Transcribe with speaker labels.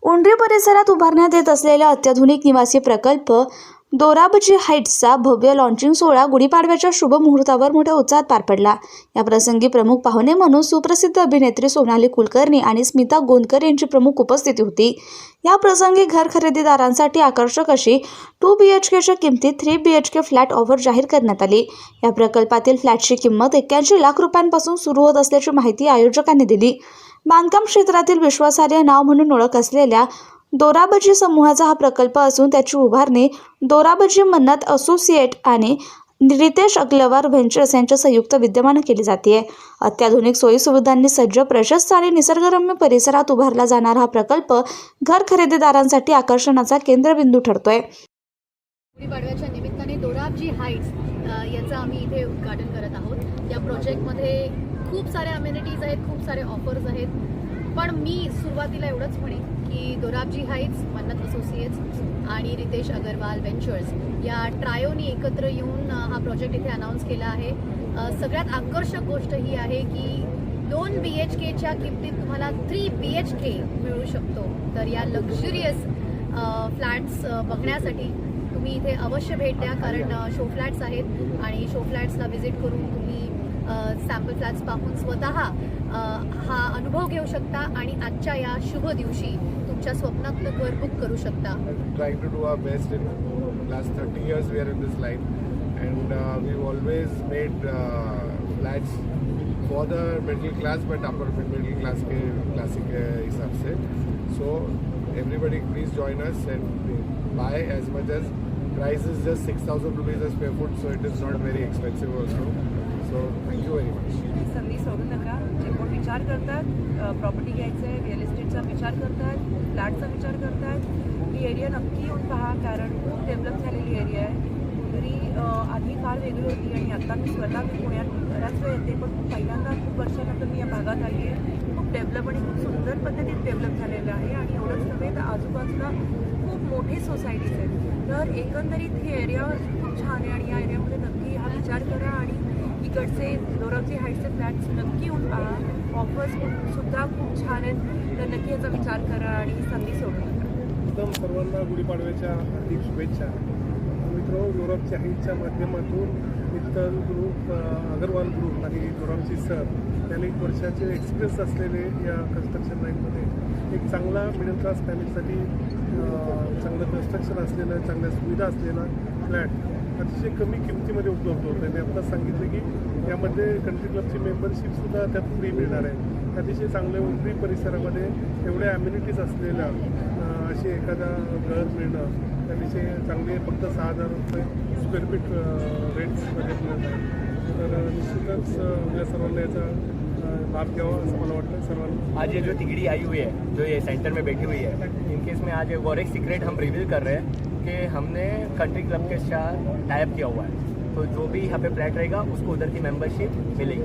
Speaker 1: उंडरी परिसरात उभारण्यात येत असलेला अत्याधुनिक निवासी प्रकल्प दोराबजी हाईट्सचा भव्य लॉन्चिंग सोहळा गुढीपाडव्याच्या शुभ मुहूर्तावर मोठ्या उत्साहात पार पडला। या प्रसंगी प्रमुख पाहुणे म्हणून सुप्रसिद्ध अभिनेत्री सोनाली कुलकर्णी आणि स्मिता गोंदकर यांची प्रमुख उपस्थिती होती। या प्रसंगी घर खरेदीदारांसाठी आकर्षक अशी 2 BHKच्या किमतीत 3 BHK फ्लॅट ऑफर जाहीर करण्यात आली। या प्रकल्पातील फ्लॅटची किंमत 81 लाख रुपयांपासून सुरू होत असल्याची माहिती आयोजकांनी दिली। बांधकाम क्षेत्रातील विश्वासार्ह नाव म्हणून ओळख असलेल्या दोराबजी समूहाचा हा प्रकल्प असून त्याची उभारणी दोराबजी मन्नत असोसिएट आणि रितेश अग्रवाल व्हेंचर्स यांच्या संयुक्त विद्यमाने केली जाते। अत्याधुनिक सोयीसुविधांनी सज्ज, प्रशस्त आणि निसर्गरम्य परिसरात उभारला जाणारा हा प्रकल्प घर खरेदीदारांसाठी आकर्षणाचा केंद्रबिंदू ठरतोय।
Speaker 2: गुढीपाडव्याच्या निमित्ताने दोराबजी हाईट्स याचं आम्ही इथे उद्घाटन करत आहोत। या प्रोजेक्टमध्ये खूप साऱ्या अमेनिटीज आहेत, खूप सारे ऑफर्स आहेत, पण मी सुरुवातीला एवढंच म्हणेन की दोराबजी हाईट्स, मन्नत असोसिएट्स आणि रितेश अग्रवाल व्हेंचर्स या ट्रायोनी एकत्र येऊन हा प्रोजेक्ट इथे अनाऊन्स केला आहे। सगळ्यात आकर्षक गोष्ट ही आहे की 2 BHKच्या किमतीत तुम्हाला 3 BHK मिळू शकतो। तर या लक्झरियस फ्लॅट्स बघण्यासाठी तुम्ही इथे अवश्य भेट द्या, कारण शो फ्लॅट्स आहेत आणि शो फ्लॅट्सला व्हिजिट करून तुम्ही सॅम्पल फ्लॅट्स पाहून स्वतः हा अनुभव घेऊ शकता आणि आजच्या या शुभ दिवशी तुमच्या स्वप्नातलं घर बुक करू शकता।
Speaker 3: Trying to do our best in last 30 years we are in this line, and we've always made flats for the middle class but upper middle class K classic के हिसाब से। So everybody please join us and buy as much as price is just 6,000 rupees a square foot, so it is not very expensive also. So thank you very much.
Speaker 4: संधी सोडू नका। जे कोण विचार करतात property घ्यायचं आहे, रिअल इस्टेटचा विचार करतात, फ्लॅटचा विचार करतात, ही एरिया नक्की येऊन पहा, कारण खूप डेव्हलप झालेली एरिया आहे। उंडरी आधी फार वेगळी होती आणि आता मी पुण्यात बराच वेळ येते, पण पहिल्यांदा खूप वर्षानंतर मी या भागात आली आहे। खूप डेव्हलप आणि खूप सुंदर पद्धतीत डेव्हलप झालेलं आहे आणि एवढंच नव्हे तर आजूबाजूला खूप मोठी सोसायटीज आहेत। तर एकंदरीत ही एरिया खूप छान आहे आणि या एरियामध्ये नक्की हा विचार करा आणि इकडचे दोराबजी हाईट्सचे फ्लॅट्स नक्की येऊन पहा। ऑफर्स सुद्धा खूप छान आहेत, तर नक्की याचा विचार करा आणि ही संधी सोडू नका।
Speaker 5: एकदम सर्वांना गुढीपाडव्याच्या हार्दिक शुभेच्छा। मित्र, दोराबजी हाईट्सच्या माध्यमातून मित्तल ग्रुप, अग्रवाल ग्रुप आणि दोराबजी सर त्याला 1 वर्षाचे एक्सपिरियन्स असलेले या कन्स्ट्रक्शन लाईनमध्ये एक चांगला मिडल क्लास फॅमिलीसाठी चांगलं कन्स्ट्रक्शन असलेलं, चांगल्या सुविधा असलेला फ्लॅट अतिशय कमी किमतीमध्ये उपलब्ध होत आहे। मी आत्ताच सांगितलं की यामध्ये कंट्री क्लबची मेंबरशिपसुद्धा त्यात फ्री मिळणार आहे। अतिशय चांगल्या उंडरी परिसरामध्ये एवढ्या ॲम्युनिटीज असलेल्या अशी एखादा घर मिळणं अतिशय चांगली आहे। फक्त 6,000 रुपये स्क्वेअर फीट रेंटमध्ये मिळत आहे। तर निश्चितच या सर्वांना याचा लाभ घ्यावा असं मला वाटतं सर्वांना।
Speaker 6: आज ये जो तिगड़ी आई हुई है, जो ये सेंटर में बैठी हुई है, इन केस में आज और एक सीक्रेट हम रिवील कर रहे हैं कि हमने कंट्री क्लब के साथ टाइप किया हुआ है। तो जो भी यहाँ पे फ्लैट रहेगा उसको उधर की मेंबरशिप मिलेगी।